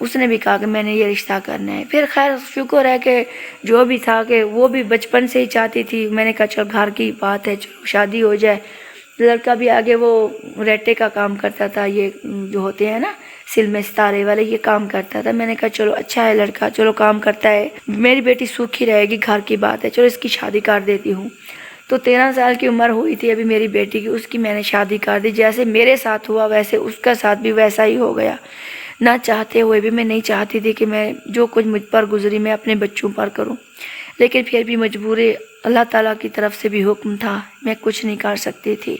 اس نے بھی کہا کہ میں نے یہ رشتہ کرنا ہے۔ پھر خیر شکر ہے کہ جو بھی تھا کہ وہ بھی بچپن سے ہی چاہتی تھی، میں نے کہا چل گھر کی بات ہے، چلو شادی ہو جائے۔ لڑکا بھی آگے وہ ریٹے کا کام کرتا تھا، یہ جو ہوتے ہیں نا سل میں ستارے والے، یہ کام کرتا تھا۔ میں نے کہا چلو اچھا ہے لڑکا، چلو کام کرتا ہے، میری بیٹی سوکھی رہے گی، گھر کی بات ہے، چلو اس کی شادی کر دیتی ہوں۔ تو 13 سال کی عمر ہوئی تھی ابھی میری بیٹی کی، اس کی میں نے شادی کر دی۔ جیسے میرے ساتھ ہوا ویسے اس کا ساتھ بھی ویسا ہی ہو گیا۔ نہ چاہتے ہوئے بھی میں نہیں چاہتی تھی کہ میں جو کچھ مجھ پر گزری میں اپنے بچوں پر کروں، لیکن پھر بھی مجبوری اللہ تعالیٰ کی طرف سے بھی حکم تھا، میں کچھ نہیں کر سکتی تھی۔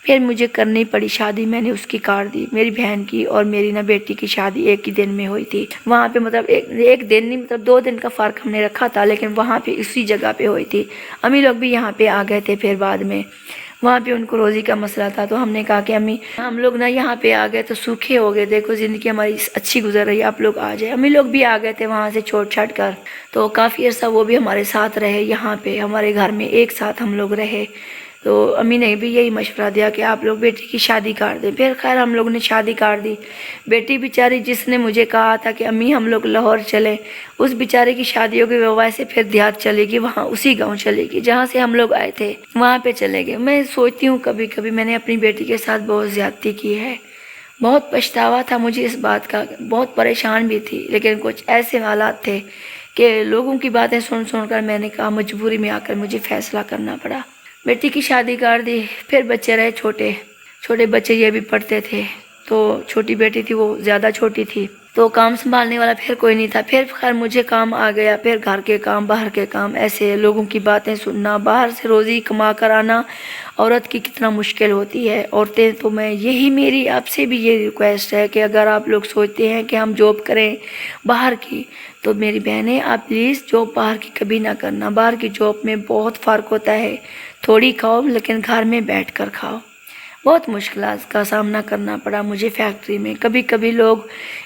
پھر مجھے کرنی پڑی شادی، میں نے اس کی کر دی، میری بہن کی اور میری نہ بیٹی کی شادی ایک ہی دن میں ہوئی تھی۔ وہاں پہ مطلب ایک دن نہیں، مطلب 2 دن کا فرق ہم نے رکھا تھا، لیکن وہاں پہ اسی جگہ پہ ہوئی تھی۔ امی لوگ بھی یہاں پہ آ گئے تھے پھر بعد میں، وہاں پہ ان کو روزی کا مسئلہ تھا، تو ہم نے کہا کہ امی ہم لوگ نہ یہاں پہ آ گئے تو سوکھے ہو گئے، دیکھو زندگی ہماری اچھی گزر رہی ہے، آپ لوگ آ جائیں۔ امی لوگ بھی آ گئے تھے وہاں سے چھوڑ چھاڑ کر، تو کافی عرصہ وہ بھی ہمارے ساتھ رہے یہاں پہ، ہمارے گھر میں ایک ساتھ ہم لوگ رہے۔ تو امی نے بھی یہی مشورہ دیا کہ آپ لوگ بیٹی کی شادی کر دیں۔ پھر خیر ہم لوگ نے شادی کر دی۔ بیٹی بیچاری جس نے مجھے کہا تھا کہ امی ہم لوگ لاہور چلیں، اس بیچارے کی شادی ہو گئی، وہ ویسے پھر دیہات چلے گی، وہاں اسی گاؤں چلے گی جہاں سے ہم لوگ آئے تھے، وہاں پہ چلے گئے۔ میں سوچتی ہوں کبھی کبھی میں نے اپنی بیٹی کے ساتھ بہت زیادتی کی ہے، بہت پچھتاوا تھا مجھے اس بات کا، بہت پریشان بھی تھی، لیکن کچھ ایسے حالات تھے کہ لوگوں کی باتیں سن کر میں نے کہا مجبوری میں آ کر مجھے فیصلہ کرنا پڑا۔ بیٹی کی شادی کر دی۔ پھر بچے رہے چھوٹے بچے، یہ بھی پڑھتے تھے، تو چھوٹی بیٹی تھی وہ زیادہ چھوٹی تھی، تو کام سنبھالنے والا پھر کوئی نہیں تھا۔ پھر خیر مجھے کام آ گیا، پھر گھر کے کام، باہر کے کام، ایسے لوگوں کی باتیں سننا، باہر سے روزی کما کر آنا عورت کی کتنا مشکل ہوتی ہے۔ عورتیں تو میں یہی میری آپ سے بھی یہ ریکویسٹ ہے کہ اگر آپ لوگ سوچتے ہیں کہ ہم جاب کریں باہر کی، تو میری بہنیں آپ پلیز جاب باہر کی کبھی نہ کرنا۔ باہر کی جاب میں بہت فرق ہوتا ہے، تھوڑی کھاؤ لیکن گھر میں بیٹھ کر کھاؤ۔ بہت مشکلات کا سامنا کرنا پڑا مجھے فیکٹری میں، کبھی لوگ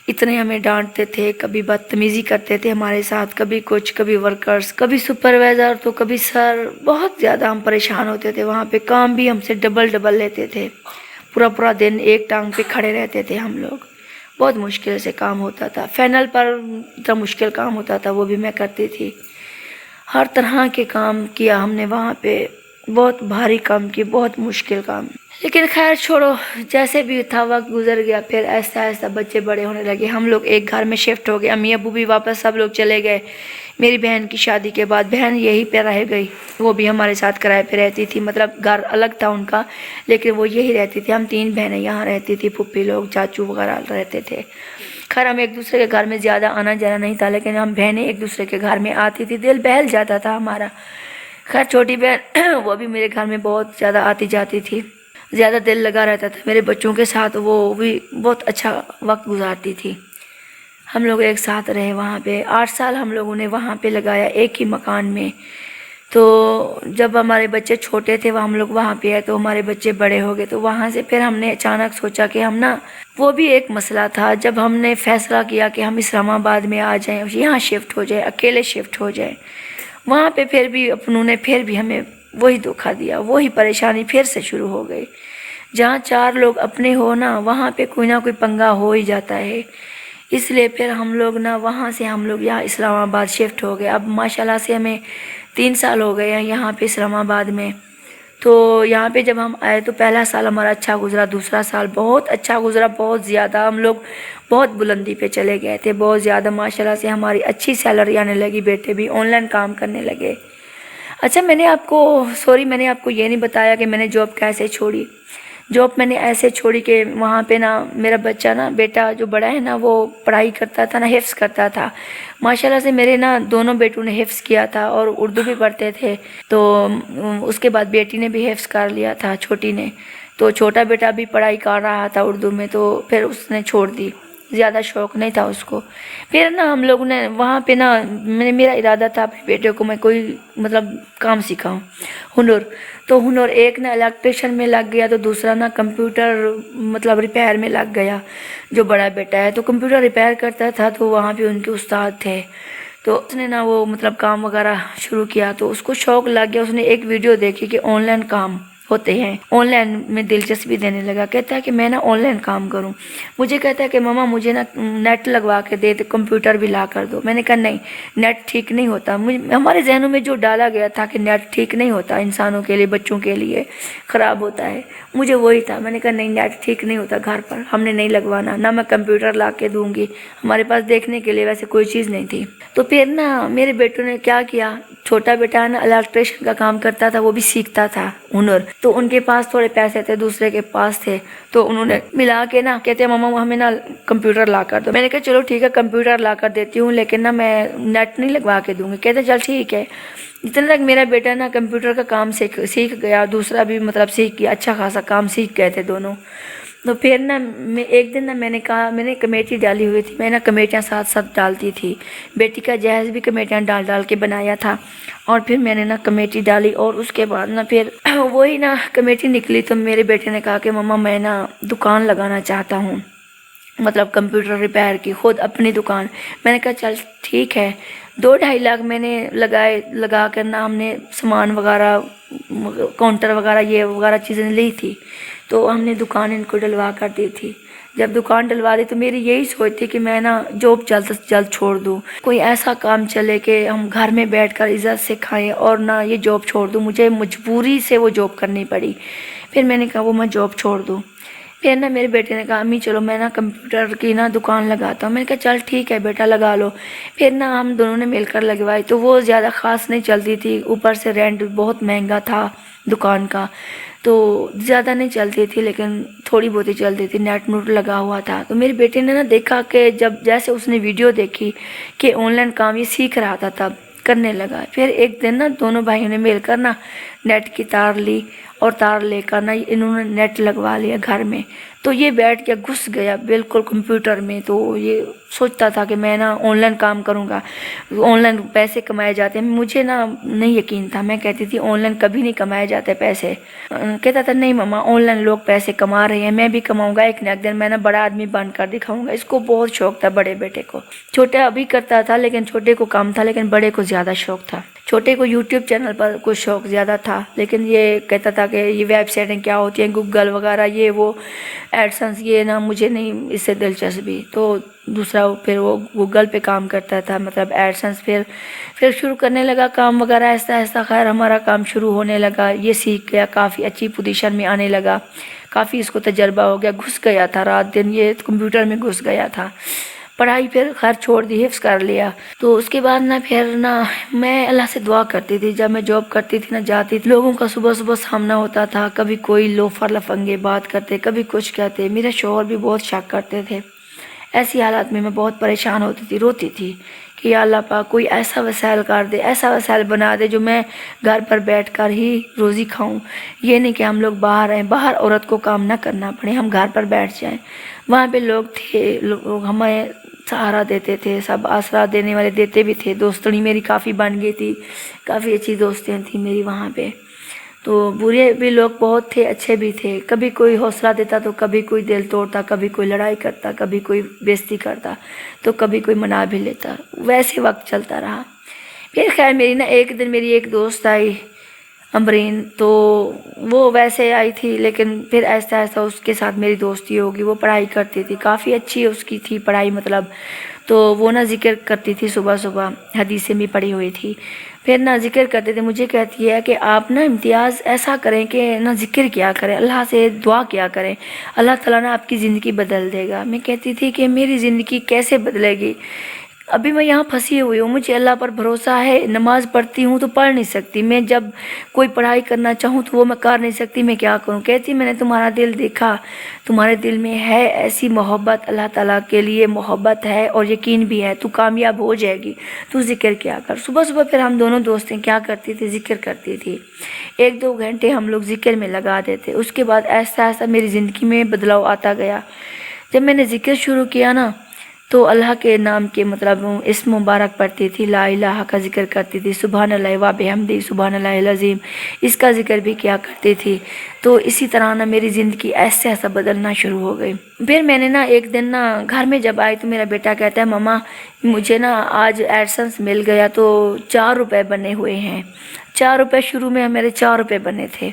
اتنے ہمیں ڈانٹتے تھے، کبھی بدتمیزی کرتے تھے ہمارے ساتھ، کبھی کچھ، کبھی ورکرز، کبھی سپروائزر، تو کبھی سر، بہت زیادہ ہم پریشان ہوتے تھے وہاں پہ۔ کام بھی ہم سے ڈبل لیتے تھے، پورا دن ایک ٹانگ پہ کھڑے رہتے تھے ہم لوگ، بہت مشکل سے کام ہوتا تھا۔ فینل پر اتنا مشکل کام ہوتا تھا وہ بھی میں کرتی تھی، ہر طرح کے کام کیا ہم نے وہاں پہ، بہت بھاری کام کی، بہت مشکل کام، لیکن خیر چھوڑو، جیسے بھی تھا وقت گزر گیا۔ پھر ایسا بچے بڑے ہونے لگے، ہم لوگ ایک گھر میں شفٹ ہو گئے، امی ابو بھی واپس سب لوگ چلے گئے۔ میری بہن کی شادی کے بعد بہن یہی پہ رہ گئی، وہ بھی ہمارے ساتھ کرائے پہ رہتی تھی، مطلب گھر الگ تھا ان کا لیکن وہ یہی رہتی تھی۔ ہم 3 بہنیں یہاں رہتی تھی، پھپھی لوگ، چاچو وغیرہ رہتے تھے۔ خیر ہم ایک دوسرے کے گھر میں زیادہ آنا جانا نہیں تھا، لیکن ہم بہنیں ایک دوسرے کے گھر میں آتی تھی، دل بہل جاتا تھا ہمارا۔ خیر چھوٹی بہن وہ بھی میرے گھر میں بہت زیادہ آتی جاتی تھی، زیادہ دل لگا رہتا تھا میرے بچوں کے ساتھ، وہ بھی بہت اچھا وقت گزارتی تھی۔ ہم لوگ ایک ساتھ رہے وہاں پہ 8 سال ہم لوگوں نے وہاں پہ لگایا ایک ہی مکان میں۔ تو جب ہمارے بچے چھوٹے تھے ہم لوگ وہاں پہ آئے تو ہمارے بچے بڑے ہو گئے، تو وہاں سے پھر ہم نے اچانک سوچا کہ ہم نا، وہ بھی ایک مسئلہ تھا جب ہم نے فیصلہ کیا کہ ہم اسلام آباد میں آ جائیں، یہاں شفٹ ہو جائیں، اکیلے شفٹ ہو جائیں۔ وہاں پہ پھر بھی اپنوں نے پھر بھی ہمیں وہی دھوکہ دیا، وہی پریشانی پھر سے شروع ہو گئی۔ جہاں 4 لوگ اپنے ہو نا، وہاں پہ کوئی نہ کوئی پنگا ہو ہی جاتا ہے، اس لیے پھر ہم لوگ نا وہاں سے ہم لوگ یہاں اسلام آباد شفٹ ہو گئے۔ اب ماشاءاللہ سے ہمیں 3 سال ہو گئے ہیں یہاں پہ اسلام آباد میں۔ تو یہاں پہ جب ہم آئے تو پہلا سال ہمارا اچھا گزرا، دوسرا سال بہت اچھا گزرا، بہت زیادہ ہم لوگ بہت بلندی پہ چلے گئے تھے، بہت زیادہ ماشاءاللہ سے ہماری اچھی سیلری آنے لگی، بیٹے بھی آن لائن کام کرنے لگے۔ اچھا میں نے آپ کو یہ نہیں بتایا کہ میں نے جاب کیسے چھوڑی۔ جاب میں نے ایسے چھوڑی کہ وہاں پہ نا میرا بچہ نا، بیٹا جو بڑا ہے نا، وہ پڑھائی کرتا تھا نا، حفظ کرتا تھا ماشاءاللہ سے۔ میرے نا دونوں بیٹوں نے حفظ کیا تھا اور اردو بھی پڑھتے تھے، تو اس کے بعد بیٹی نے بھی حفظ کر لیا تھا، چھوٹی نے۔ تو چھوٹا بیٹا بھی پڑھائی کر رہا تھا اردو میں، تو پھر اس نے چھوڑ دی، زیادہ شوق نہیں تھا اس کو۔ پھر نا ہم لوگ نے وہاں پہ نا، میرا ارادہ تھا اپنے بیٹے کو میں کوئی مطلب کام سکھاؤں، ہنر۔ تو ہنر ایک نا الیکٹریشین میں لگ گیا، تو دوسرا نا کمپیوٹر مطلب ریپیئر میں لگ گیا۔ جو بڑا بیٹا ہے تو کمپیوٹر ریپیئر کرتا تھا، تو وہاں پہ ان کے استاد تھے، تو اس نے نا وہ مطلب کام وغیرہ شروع کیا، تو اس کو شوق لگ گیا۔ اس نے ایک ویڈیو دیکھی کہ آن لائن کام ہوتے ہیں آن لائن میں دلچسپی دینے لگا. کہتا ہے کہ میں نا آن لائن کام کروں. مجھے کہتا ہے کہ ماما مجھے نا نیٹ لگوا کے دے کمپیوٹر بھی لا کر دو. میں نے کہا نہیں, نیٹ ٹھیک نہیں ہوتا. ہمارے ذہنوں میں جو ڈالا گیا تھا کہ نیٹ ٹھیک نہیں ہوتا, انسانوں کے لیے, بچوں کے لیے خراب ہوتا ہے, مجھے وہی تھا. میں نے کہا نہیں, نیٹ ٹھیک نہیں ہوتا گھر پر, ہم نے نہیں لگوانا, نہ میں کمپیوٹر لا کے دوں گی. ہمارے پاس دیکھنے کے لیے ویسے کوئی چیز نہیں تھی. تو پھر نا میرے بیٹوں نے کیا کیا, چھوٹا بیٹا نا الیکٹریشین کا کام کرتا تھا, وہ بھی سیکھتا تھا ہنر. تو ان کے پاس تھوڑے پیسے تھے, دوسرے کے پاس تھے, تو انہوں نے ملا کے نا کہتے ہیں ماما ہمیں نا کمپیوٹر لا کر دو. میں نے کہا چلو ٹھیک ہے کمپیوٹر لا کر دیتی ہوں, لیکن نا میں نیٹ نہیں لگوا کے دوں گی. کہتے چل ٹھیک ہے. اتنا تک میرا بیٹا نا کمپیوٹر کا کام سیکھ گیا, دوسرا بھی مطلب سیکھ گیا, اچھا خاصا کام سیکھ گئے تھے دونوں. تو پھر نا ایک دن نا میں نے کہا, میں نے کمیٹی ڈالی ہوئی تھی, میں نا کمیٹیاں ساتھ ساتھ ڈالتی تھی. بیٹی کا جہیز بھی کمیٹیاں ڈال ڈال کے بنایا تھا, اور پھر میں نے نا کمیٹی ڈالی. اور اس کے بعد نا پھر وہی نا کمیٹی نکلی, تو میرے بیٹے نے کہا کہ ماما میں نا دکان لگانا چاہتا ہوں, مطلب کمپیوٹر ریپیئر کی, خود اپنی دکان. میں نے کہا چل ٹھیک ہے. 2-2.5 لاکھ میں نے لگا کر نا ہم نے سامان وغیرہ, کاؤنٹر وغیرہ, یہ وغیرہ چیزیں لی تھی. تو ہم نے دکان ان کو ڈلوا کر دی تھی. جب دکان ڈلوا دی تو میری یہی سوچ تھی کہ میں نا جاب جلد سے جلد چھوڑ دوں, کوئی ایسا کام چلے کہ ہم گھر میں بیٹھ کر عزت سے کھائیں, اور نہ یہ جاب چھوڑ دوں. مجھے مجبوری سے وہ جاب کرنی پڑی. پھر میں نے کہا وہ میں جاب چھوڑ دوں. پھر نا میرے بیٹے نے کہا امی چلو میں نا کمپیوٹر کی نا دکان لگاتا ہوں. میں نے کہا چل ٹھیک ہے بیٹا لگا لو. پھر نا ہم دونوں نے مل کر لگوائی. تو وہ زیادہ خاص نہیں چلتی تھی, اوپر سے رینٹ بہت مہنگا تھا دکان کا, تو زیادہ نہیں چلتی تھی, لیکن تھوڑی بہت ہی چلتی تھی. نیٹ نوٹ لگا ہوا تھا. تو میرے بیٹے نے نا دیکھا کہ جیسے اس نے ویڈیو دیکھی کہ آن لائن کام یہ سیکھ رہا تھا, تب کرنے لگا. پھر ایک دن نا دونوں بھائیوں نے مل کر نا نیٹ کی تار لی, اور تار لے کر نا انہوں نے نیٹ لگوا لیا گھر میں. تو یہ بیٹھ کے گھس گیا بالکل کمپیوٹر میں. تو یہ سوچتا تھا کہ میں نا آن لائن کام کروں گا, آن لائن پیسے کمائے جاتے ہیں. مجھے نا نہیں یقین تھا, میں کہتی تھی آن لائن کبھی نہیں کمائے جاتے پیسے. کہتا تھا نہیں ماما آن لائن لوگ پیسے کما رہے ہیں, میں بھی کماؤں گا ایک نہ ایک دن, میں نا بڑا آدمی بن کر دکھاؤں گا. اس کو بہت شوق تھا بڑے بیٹے کو. چھوٹا ابھی کرتا تھا لیکن چھوٹے کو کم تھا, لیکن بڑے کو زیادہ شوق تھا. چھوٹے کو یوٹیوب چینل پر کچھ شوق زیادہ تھا, لیکن یہ کہتا تھا کہ یہ ویب سائٹیں کیا ہوتی ہیں, گوگل وغیرہ یہ وہ ایڈسنس, یہ نا مجھے نہیں اس سے دلچسپی. تو دوسرا پھر وہ گوگل پہ کام کرتا تھا, مطلب ایڈسنس. پھر شروع کرنے لگا کام وغیرہ ایسا ایسا. خیر ہمارا کام شروع ہونے لگا, یہ سیکھ گیا, کافی اچھی پوزیشن میں آنے لگا, کافی اس کو تجربہ ہو گیا. گھس گیا تھا رات دن, یہ کمپیوٹر میں گھس گیا تھا. پڑھائی پھر خیر چھوڑ دی, حفظ کر لیا. تو اس کے بعد نا پھر نا میں اللہ سے دعا کرتی تھی. جب میں جاب کرتی تھی نا, جاتی تھی, لوگوں کا صبح صبح سامنا ہوتا تھا, کبھی کوئی لوفر لفنگے بات کرتے, کبھی کچھ کہتے. میرے شوہر بھی بہت شک کرتے تھے. ایسی حالات میں بہت پریشان ہوتی تھی, روتی تھی کہ یا اللہ پاک کوئی ایسا وسائل کر دے, ایسا وسائل بنا دے جو میں گھر پر بیٹھ کر ہی روزی کھاؤں. یہ نہیں کہ ہم لوگ باہر ہیں, باہر عورت کو کام نہ کرنا پڑے, ہم گھر پر بیٹھ جائیں. وہاں پہ لوگ تھے, لوگ ہمیں سہارا دیتے تھے, سب آسرا دینے والے دیتے بھی تھے. دوستنی میری کافی بن گئی تھی, کافی اچھی دوستیں تھیں میری وہاں پہ. تو برے بھی لوگ بہت تھے, اچھے بھی تھے. کبھی کوئی حوصلہ دیتا تو کبھی کوئی دل توڑتا, کبھی کوئی لڑائی کرتا, کبھی کوئی بےزتی کرتا, تو کبھی کوئی منا بھی لیتا. ویسے وقت چلتا رہا. پھر خیر میری نا ایک دن میری ایک دوست آئی, امبرین. تو وہ ویسے آئی تھی, لیکن پھر ایسا ایسا اس کے ساتھ میری دوستی ہوگی. وہ پڑھائی کرتی تھی, کافی اچھی اس کی تھی پڑھائی مطلب. تو وہ نا ذکر کرتی تھی صبح صبح, حدیثیں بھی پڑھی ہوئی تھی. پھر نا ذکر کرتے تھے. مجھے کہتی ہے کہ آپ نا امتیاز ایسا کریں کہ نا ذکر کیا کریں, اللہ سے دعا کیا کریں, اللہ تعالیٰ نا آپ کی زندگی بدل دے گا. میں کہتی تھی کہ میری زندگی کیسے بدلے گی, ابھی میں یہاں پھنسی ہوئی ہوں, مجھے اللہ پر بھروسہ ہے. نماز پڑھتی ہوں تو پڑھ نہیں سکتی, میں جب کوئی پڑھائی کرنا چاہوں تو وہ میں کر نہیں سکتی, میں کیا کروں. کہتی میں نے تمہارا دل دیکھا, تمہارے دل میں ہے ایسی محبت, اللہ تعالیٰ کے لیے محبت ہے اور یقین بھی ہے, تو کامیاب ہو جائے گی, تو ذکر کیا کر. صبح صبح پھر ہم دونوں دوستیں کیا کرتی تھی, ذکر کرتی تھی. 1-2 گھنٹے ہم لوگ ذکر میں لگا دیتے. اس کے بعد ایسا ایسا میری زندگی میں بدلاؤ آتا گیا. جب میں نے ذکر شروع کیا نا, تو اللہ کے نام کے مطلب اسم مبارک پڑھتی تھی, لا الہ کا ذکر کرتی تھی, سبحان اللہ و بحمدہ, سبحان اللہ العظیم, اس کا ذکر بھی کیا کرتی تھی. تو اسی طرح نا میری زندگی ایسے ایسا بدلنا شروع ہو گئی. پھر میں نے نا ایک دن نا گھر میں جب آئی تو میرا بیٹا کہتا ہے ماما مجھے نا آج ایڈسنس مل گیا, تو 4 روپے بنے ہوئے ہیں. 4 روپے شروع میں میرے 4 روپے بنے تھے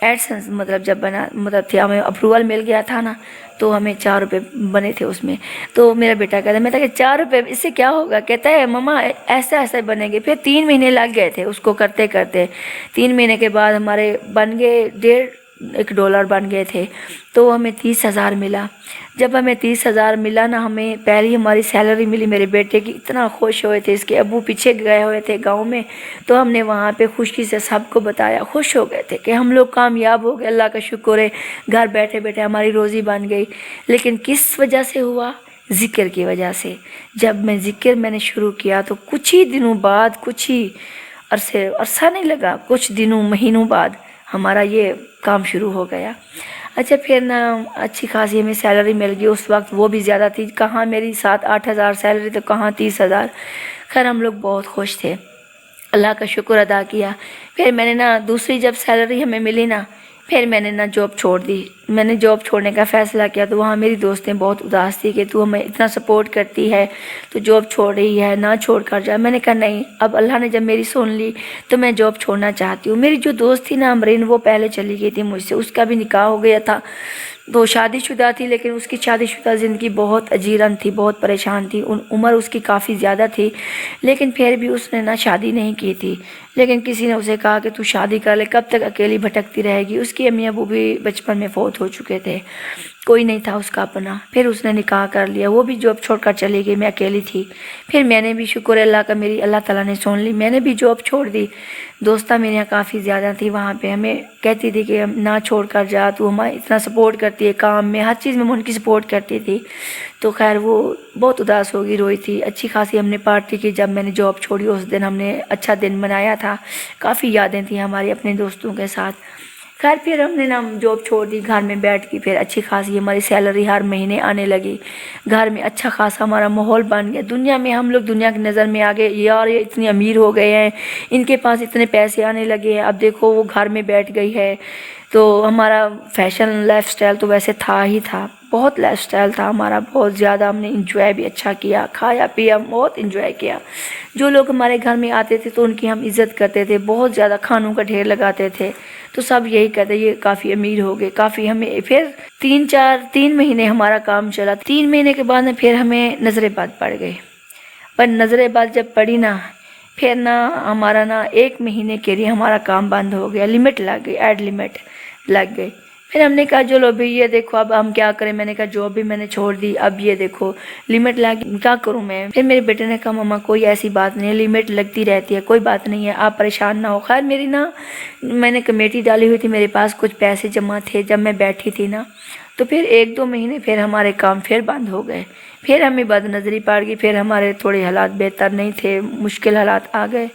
ایڈسنس مطلب جب بنا مطلب تھے ہمیں اپروول مل گیا تھا نا تو ہمیں 4 روپے بنے تھے اس میں. تو میرا بیٹا کہتا ہے میں کہ 4 روپے اس سے کیا ہوگا؟ کہتا ہے مما ایسا ایسا بنے گے. پھر 3 مہینے لگ گئے تھے اس کو کرتے کرتے. 3 مہینے کے بعد ہمارے بن گئے $1.5 بن گئے تھے. تو ہمیں 30,000 ملا. جب ہمیں 30,000 ملا نا, ہمیں پہلی ہماری سیلری ملی میرے بیٹے کی, اتنا خوش ہوئے تھے. اس کے ابو پیچھے گئے ہوئے تھے گاؤں میں, تو ہم نے وہاں پہ خوشی سے سب کو بتایا, خوش ہو گئے تھے کہ ہم لوگ کامیاب ہو گئے, اللہ کا شکر ہے, گھر بیٹھے بیٹھے ہماری روزی بن گئی. لیکن کس وجہ سے ہوا؟ ذکر کی وجہ سے. جب میں نے شروع کیا تو کچھ ہی دنوں بعد, کچھ ہی عرصہ نہیں لگا, کچھ دنوں مہینوں بعد ہمارا یہ کام شروع ہو گیا. اچھا پھر نا اچھی خاصی ہمیں سیلری مل گئی. اس وقت وہ بھی زیادہ تھی, کہاں میری 7-8 ہزار سیلری تو کہاں 30,000. خیر ہم لوگ بہت خوش تھے, اللہ کا شکر ادا کیا. پھر میں نے نا دوسری جب سیلری ہمیں ملی نا, پھر میں نے نا جاب چھوڑ دی. میں نے جاب چھوڑنے کا فیصلہ کیا تو وہاں میری دوستیں بہت اداس تھی کہ تو ہمیں اتنا سپورٹ کرتی ہے, تو جاب چھوڑ رہی ہے, نہ چھوڑ کر جا. میں نے کہا نہیں, اب اللہ نے جب میری سن لی تو میں جاب چھوڑنا چاہتی ہوں. میری جو دوست تھی نا امرین, وہ پہلے چلی گئی تھی مجھ سے, اس کا بھی نکاح ہو گیا تھا, تو شادی شدہ تھی, لیکن اس کی شادی شدہ زندگی بہت اجیرن تھی, بہت پریشان تھی. عمر اس کی کافی زیادہ تھی, لیکن پھر بھی اس نے نا شادی نہیں کی تھی. لیکن کسی نے اسے کہا کہ تو شادی کر لے, کب تک اکیلی بھٹکتی رہے گی. اس کی امی ابو بھی بچپن میں فوت ہو چکے تھے, کوئی نہیں تھا اس کا اپنا. پھر اس نے نکاح کر لیا, وہ بھی جاب چھوڑ کر چلی گئی, میں اکیلی تھی. پھر میں نے بھی شکر اللہ کا, میری اللہ تعالیٰ نے سن لی, میں نے بھی جاب چھوڑ دی. دوستہ میرے یہاں کافی زیادہ تھی, وہاں پہ ہمیں کہتی تھی کہ نہ چھوڑ کر جا, تو ہمیں اتنا سپورٹ کرتی ہے کام میں, ہر چیز میں ان کی سپورٹ کرتی تھی. تو خیر وہ بہت اداس ہوگی, روئی تھی. اچھی خاصی ہم نے پارٹی کی جب میں نے جاب چھوڑی. اس دن ہم نے اچھا دن منایا تھا, کافی یادیں تھیں ہماری اپنے دوستوں کے ساتھ. خیر پھر ہم نے نا جاب چھوڑ دی, گھر میں بیٹھ کی. پھر اچھی خاصی ہماری سیلری ہر مہینے آنے لگی, گھر میں اچھا خاصا ہمارا ماحول بن گیا. دنیا میں ہم لوگ دنیا کی نظر میں آ گئے, یار یہ اتنی امیر ہو گئے ہیں, ان کے پاس اتنے پیسے آنے لگے ہیں. اب دیکھو وہ گھر میں بیٹھ گئی ہے. تو ہمارا فیشن لائف سٹائل تو ویسے تھا ہی تھا, بہت لائف سٹائل تھا ہمارا, بہت زیادہ. ہم نے انجوائے بھی اچھا کیا, کھایا پیا, بہت انجوائے کیا. جو لوگ ہمارے گھر میں آتے تھے تو ان کی ہم عزت کرتے تھے, بہت زیادہ کھانوں کا ڈھیر لگاتے تھے. تو سب یہی کہتے یہ کافی امیر ہو گئے کافی. ہمیں پھر 3 مہینے ہمارا کام چلا. 3 مہینے کے بعد پھر ہمیں نظر بد پڑ گئی. پر نظر بد جب پڑی نا, پھر نا ہمارا نا 1 مہینے کے لیے ہمارا کام بند ہو گیا, لمٹ لگ گئی, ایڈ لمٹ لگ گئی. پھر ہم نے کہا چلو بھی یہ دیکھو اب ہم کیا کریں. میں نے کہا جاب بھی میں نے چھوڑ دی, اب یہ دیکھو لمٹ لگ گئی, کیا کروں میں. پھر میرے بیٹے نے کہا مما کوئی ایسی بات نہیں ہے, لمٹ لگتی رہتی ہے, کوئی بات نہیں ہے, آپ پریشان نہ ہو. خیر میری نا میں نے کمیٹی ڈالی ہوئی تھی, میرے پاس کچھ پیسے جمع تھے. جب میں بیٹھی تھی نا تو پھر 1-2 مہینے پھر ہمارے کام پھر بند ہو گئے. پھر ہمیں بد نظری پڑ گئی, پھر ہمارے تھوڑے حالات بہتر نہیں تھے, مشکل حالات آ گئے.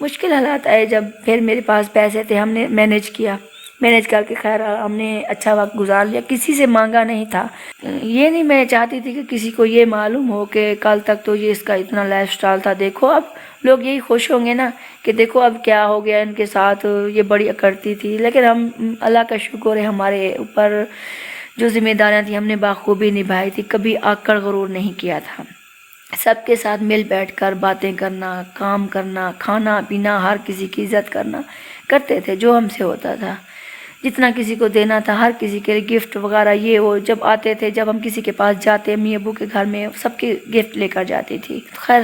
مشکل حالات آئے جب, پھر میرے پاس پیسے تھے, ہم نے مینیج کیا, مینیج کر کے خیر ہم نے اچھا وقت گزار لیا. کسی سے مانگا نہیں تھا. یہ نہیں میں چاہتی تھی کہ کسی کو یہ معلوم ہو کہ کل تک تو یہ اس کا اتنا لائف سٹائل تھا. دیکھو اب لوگ یہی خوش ہوں گے نا کہ دیکھو اب کیا ہو گیا ان کے ساتھ, یہ بڑی اکڑتی تھی. لیکن ہم اللہ کا شکر ہے ہمارے اوپر جو ذمہ داریاں تھیں ہم نے بخوبی نبھائی تھی. کبھی آکڑ غرور نہیں کیا تھا. سب کے ساتھ مل بیٹھ کر باتیں کرنا, کام کرنا, کھانا پینا, ہر کسی کی عزت کرنا کرتے تھے جو ہم سے ہوتا تھا. جتنا کسی کو دینا تھا ہر کسی کے لیے گفٹ وغیرہ یہ وہ جب آتے تھے, جب ہم کسی کے پاس جاتے امی ابو کے گھر میں, سب کے گفٹ لے کر جاتی تھی. خیر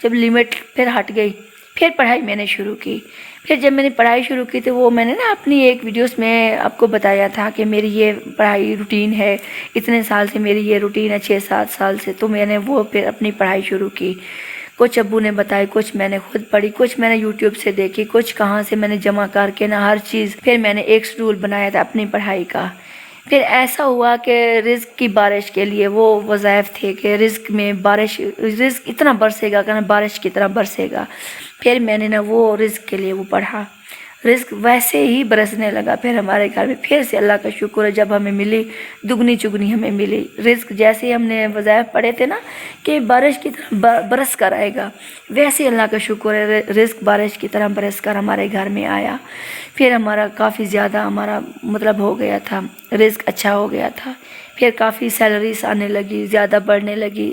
جب لمٹ پھر ہٹ گئی, پھر پڑھائی میں نے شروع کی. پھر جب میں نے پڑھائی شروع کی تو وہ میں نے نا اپنی ایک ویڈیوز میں آپ کو بتایا تھا کہ میری یہ پڑھائی روٹین ہے, اتنے سال سے میری یہ روٹین ہے, 6-7 سال سے. تو میں نے وہ پھر اپنی پڑھائی شروع کی. کچھ ابو نے بتائی, کچھ میں نے خود پڑھی, کچھ میں نے یوٹیوب سے دیکھی, کچھ کہاں سے میں نے جمع کر کے نا ہر چیز. پھر میں نے ایک شیڈول بنایا تھا اپنی پڑھائی کا. پھر ایسا ہوا کہ رزق کی بارش کے لیے وہ وظائف تھے کہ رزق میں بارش, رزق اتنا برسے گا کہ بارش کی طرح برسے گا. پھر میں نے نا وہ رزق کے لیے وہ پڑھا, رزق ویسے ہی برسنے لگا. پھر ہمارے گھر میں پھر سے اللہ کا شکر ہے جب ہمیں ملی دگنی چگنی ہمیں ملی رزق. جیسے ہی ہم نے وظائف پڑھے تھے نا کہ بارش کی طرح برس کر آئے گا, ویسے اللہ کا شکر ہے رزق بارش کی طرح برس کر ہمارے گھر میں آیا. پھر ہمارا کافی زیادہ ہمارا مطلب ہو گیا تھا, رزق اچھا ہو گیا تھا. پھر کافی سیلریز آنے لگی, زیادہ بڑھنے لگی.